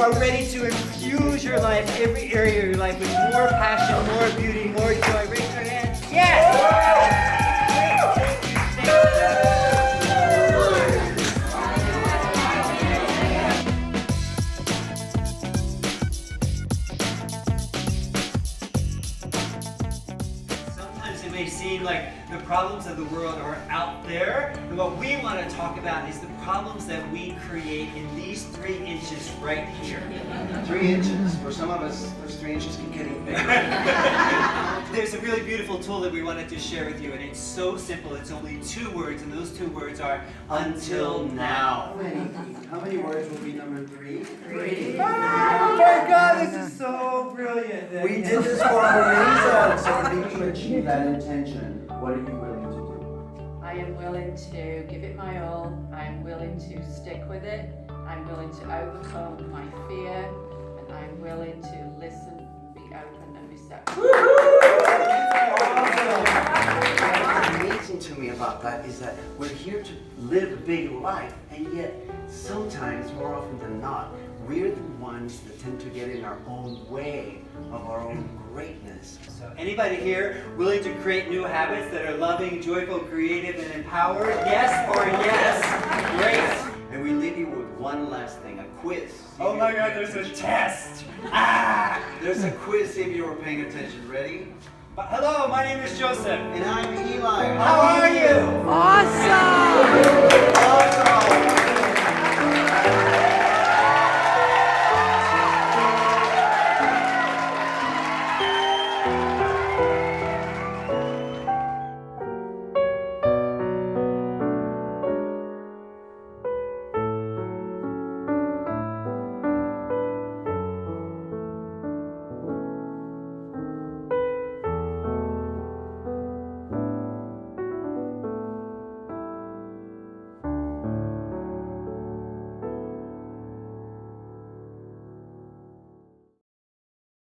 are ready to infuse your life, every area of your life, with more passion, more beauty, more joy. Raise your hands. Yes! Sometimes it may seem like the problems of the world are out there, and what we want to talk about is the problems that we create in these 3 inches right here. 3 inches. For some of us, those 3 inches keep getting bigger. There's a really beautiful tool that we wanted to share with you, and it's so simple. It's only 2 words, and those 2 words are until now. How many words will be number 3? 3. Oh my God, this is so brilliant. We did this for a reason. So we need to achieve that intention. What are you willing to do? I am willing to give it my all. I am willing to stick with it. I'm willing to overcome my fear. And I'm willing to listen, be open and receptive. What's amazing to me about that is that we're here to live a big life, and yet sometimes, more often than not, we're the ones that tend to get in our own way of our own greatness. So anybody here willing to create new habits that are loving, joyful, creative, and empowered? Yes or yes? Great. And we leave you with one last thing, a quiz. Oh my God, there's a test. There's a quiz, see if you were paying attention. Ready? Hello, my name is Joseph. And I'm Eli. How are you? Awesome!